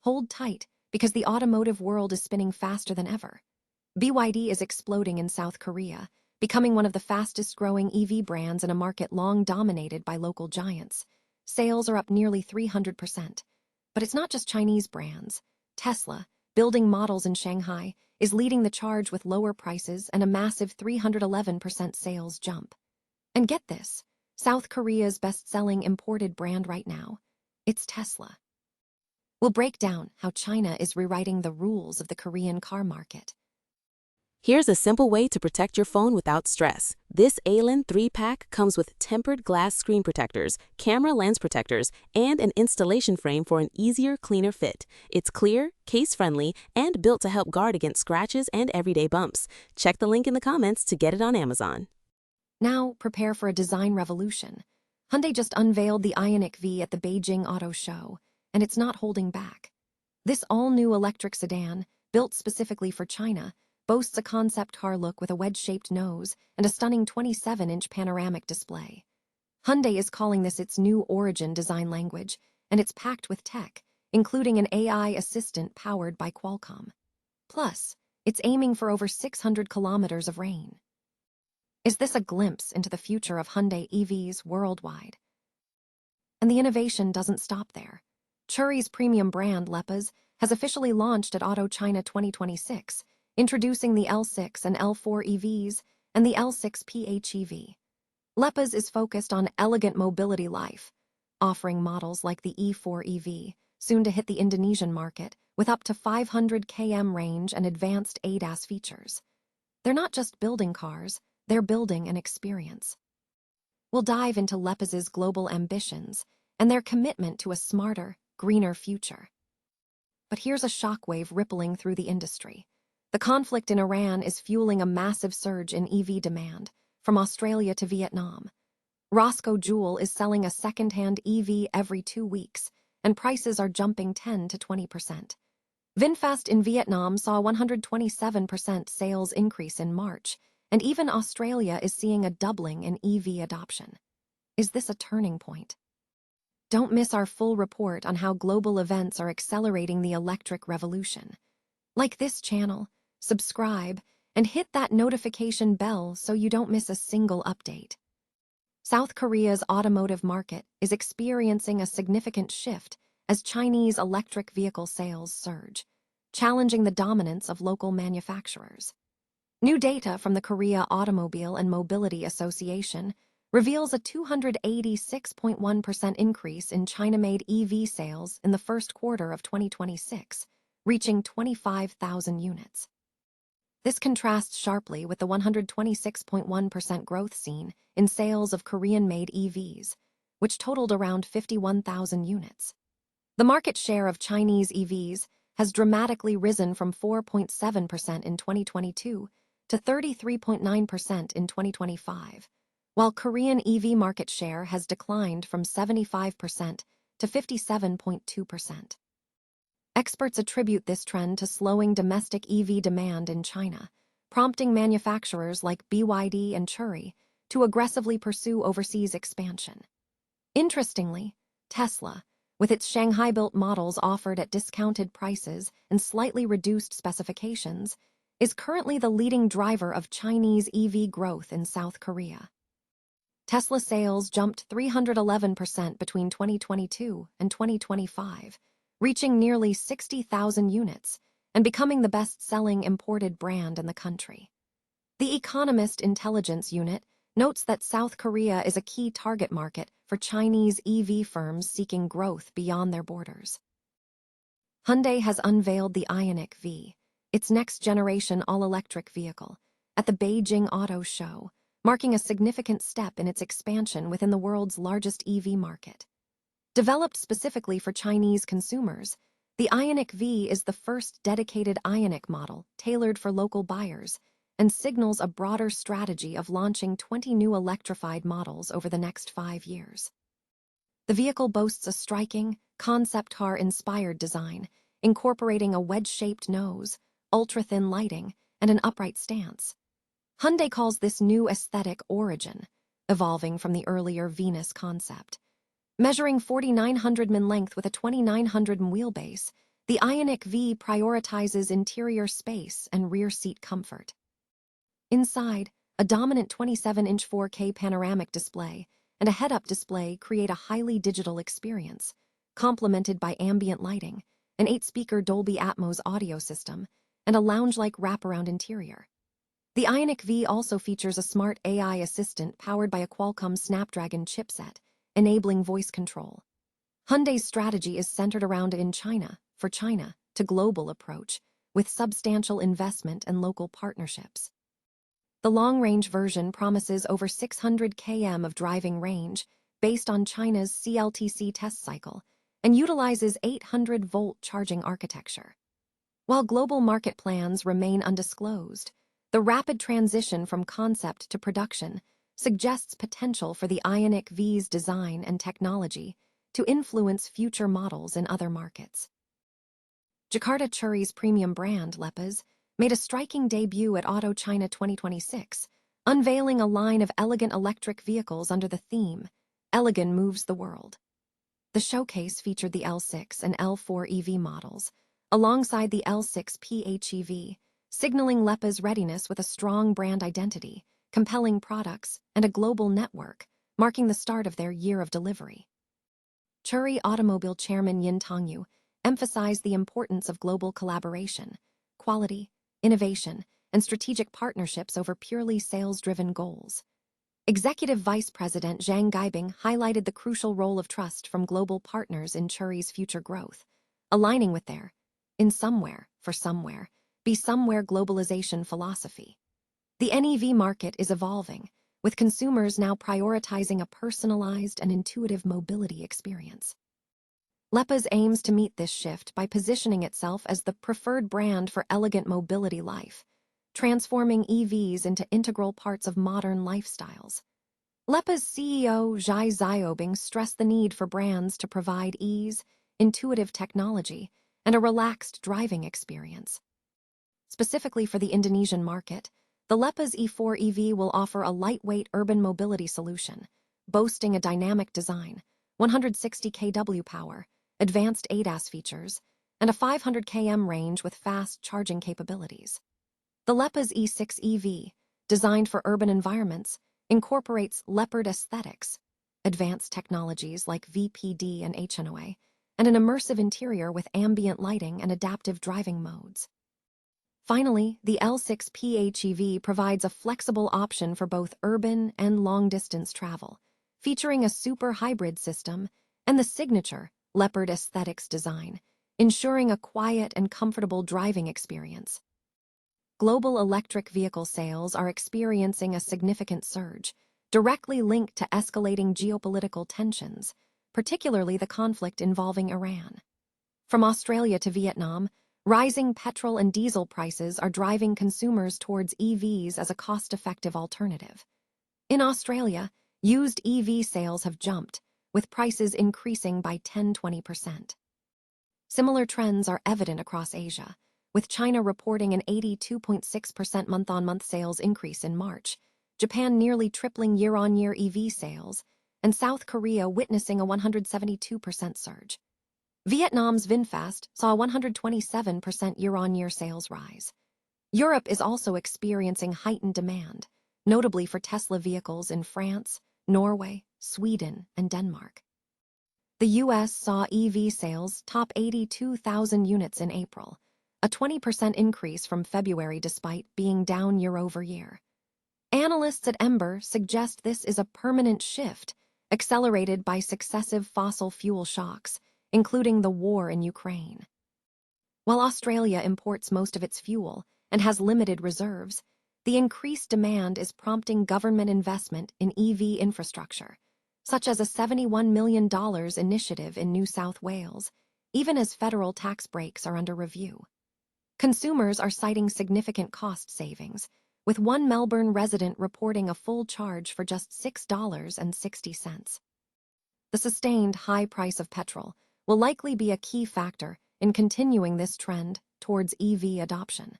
Hold tight, because the automotive world is spinning faster than ever. BYD is exploding in South Korea, becoming one of the fastest-growing EV brands in a market long dominated by local giants. Sales are up nearly 300%. But it's not just Chinese brands. Tesla, building models in Shanghai, is leading the charge with lower prices and a massive 311% sales jump. And get this, South Korea's best-selling imported brand right now, it's Tesla. We'll break down how China is rewriting the rules of the Korean car market. Here's a simple way to protect your phone without stress. This ALAN 3-pack comes with tempered glass screen protectors, camera lens protectors, and an installation frame for an easier, cleaner fit. It's clear, case-friendly, and built to help guard against scratches and everyday bumps. Check the link in the comments to get it on Amazon. Now, prepare for a design revolution. Hyundai just unveiled the Ioniq V at the Beijing Auto Show, and it's not holding back. This all-new electric sedan, built specifically for China, boasts a concept car look with a wedge-shaped nose and a stunning 27-inch panoramic display. Hyundai is calling this its new origin design language, and it's packed with tech, including an AI assistant powered by Qualcomm. Plus, it's aiming for over 600 kilometers of range. Is this a glimpse into the future of Hyundai EVs worldwide? And the innovation doesn't stop there. Chery's premium brand, Lepas, has officially launched at Auto China 2026, introducing the L6 and L4 EVs and the L6 PHEV. Lepas is focused on elegant mobility life, offering models like the E4 EV, soon to hit the Indonesian market, with up to 500 km range and advanced ADAS features. They're not just building cars, they're building an experience. We'll dive into Lepas's global ambitions and their commitment to a smarter, greener future. But here's a shockwave rippling through the industry. The conflict in Iran is fueling a massive surge in EV demand, from Australia to Vietnam. Roscoe Jewel is selling a second-hand EV every 2 weeks, and prices are jumping 10 to 20%. VinFast in Vietnam saw a 127% sales increase in March, and even Australia is seeing a doubling in EV adoption. Is this a turning point? Don't miss our full report on how global events are accelerating the electric revolution. Like this channel, subscribe, and hit that notification bell so you don't miss a single update. South Korea's automotive market is experiencing a significant shift as Chinese electric vehicle sales surge, challenging the dominance of local manufacturers. New data from the Korea Automobile and Mobility Association reveals a 286.1% increase in China-made EV sales in the first quarter of 2026, reaching 25,000 units. This contrasts sharply with the 126.1% growth seen in sales of Korean-made EVs, which totaled around 51,000 units. The market share of Chinese EVs has dramatically risen from 4.7% in 2022 to 33.9% in 2025, while Korean EV market share has declined from 75% to 57.2%. Experts attribute this trend to slowing domestic EV demand in China, prompting manufacturers like BYD and Chery to aggressively pursue overseas expansion. Interestingly, Tesla, with its Shanghai-built models offered at discounted prices and slightly reduced specifications, is currently the leading driver of Chinese EV growth in South Korea. Tesla sales jumped 311% between 2022 and 2025, reaching nearly 60,000 units and becoming the best-selling imported brand in the country. The Economist Intelligence Unit notes that South Korea is a key target market for Chinese EV firms seeking growth beyond their borders. Hyundai has unveiled the Ioniq V, its next-generation all-electric vehicle, at the Beijing Auto Show, marking a significant step in its expansion within the world's largest EV market. Developed specifically for Chinese consumers, the Ioniq V is the first dedicated Ioniq model tailored for local buyers and signals a broader strategy of launching 20 new electrified models over the next 5 years. The vehicle boasts a striking, concept car-inspired design, incorporating a wedge-shaped nose, ultra-thin lighting, and an upright stance. Hyundai calls this new aesthetic origin, evolving from the earlier Venus concept. Measuring 4,900 min length with a 2,900 wheelbase, The Ioniq V prioritizes interior space and rear seat comfort. Inside, a dominant 27-inch 4K panoramic display and a head-up display create a highly digital experience, complemented by ambient lighting, an 8-speaker Dolby Atmos audio system, and a lounge-like wraparound interior. The Ioniq V also features a smart AI assistant powered by a Qualcomm Snapdragon chipset, enabling voice control. Hyundai's strategy is centered around in China, for China, to global approach, with substantial investment and local partnerships. The long-range version promises over 600 km of driving range based on China's CLTC test cycle and utilizes 800-volt charging architecture. While global market plans remain undisclosed, the rapid transition from concept to production suggests potential for the Ioniq V's design and technology to influence future models in other markets. Jakarta Chery's premium brand, Lepas, made a striking debut at Auto China 2026, unveiling a line of elegant electric vehicles under the theme, "Elegant Moves the World." The showcase featured the L6 and L4 EV models, alongside the L6 PHEV, signaling Lepas' readiness with a strong brand identity, compelling products, and a global network, marking the start of their year of delivery. Chery Automobile Chairman Yin Tongyu emphasized the importance of global collaboration, quality, innovation, and strategic partnerships over purely sales-driven goals. Executive Vice President Zhang Guibing highlighted the crucial role of trust from global partners in Chery's future growth, aligning with their "in somewhere, for somewhere, be somewhere" globalization philosophy. The NEV market is evolving, with consumers now prioritizing a personalized and intuitive mobility experience. Lepas aims to meet this shift by positioning itself as the preferred brand for elegant mobility life, transforming EVs into integral parts of modern lifestyles. Lepas CEO Zhai Xiaobing stressed the need for brands to provide ease, intuitive technology, and a relaxed driving experience. Specifically for the Indonesian market, the Lepas E4 EV will offer a lightweight urban mobility solution, boasting a dynamic design, 160 kW power, advanced ADAS features, and a 500 km range with fast charging capabilities. The Lepas E6 EV, designed for urban environments, incorporates leopard aesthetics, advanced technologies like VPD and HNOA, and an immersive interior with ambient lighting and adaptive driving modes. Finally, the L6 PHEV provides a flexible option for both urban and long-distance travel, featuring a super hybrid system and the signature leopard aesthetics design, ensuring a quiet and comfortable driving experience. Global electric vehicle sales are experiencing a significant surge, directly linked to escalating geopolitical tensions, particularly the conflict involving Iran. From Australia to Vietnam, rising petrol and diesel prices are driving consumers towards EVs as a cost-effective alternative. In Australia, used EV sales have jumped, with prices increasing by 10–20%. Similar trends are evident across Asia, with China reporting an 82.6% month-on-month sales increase in March, Japan nearly tripling year-on-year EV sales, and South Korea witnessing a 172% surge. Vietnam's VinFast saw a 127% year-on-year sales rise. Europe is also experiencing heightened demand, notably for Tesla vehicles in France, Norway, Sweden, and Denmark. The US saw EV sales top 82,000 units in April, a 20% increase from February despite being down year-over-year. Analysts at Ember suggest this is a permanent shift, accelerated by successive fossil fuel shocks, including the war in Ukraine. While Australia imports most of its fuel and has limited reserves, the increased demand is prompting government investment in EV infrastructure, such as a $71 million initiative in New South Wales, even as federal tax breaks are under review. Consumers are citing significant cost savings, with one Melbourne resident reporting a full charge for just $6.60. The sustained high price of petrol will likely be a key factor in continuing this trend towards EV adoption.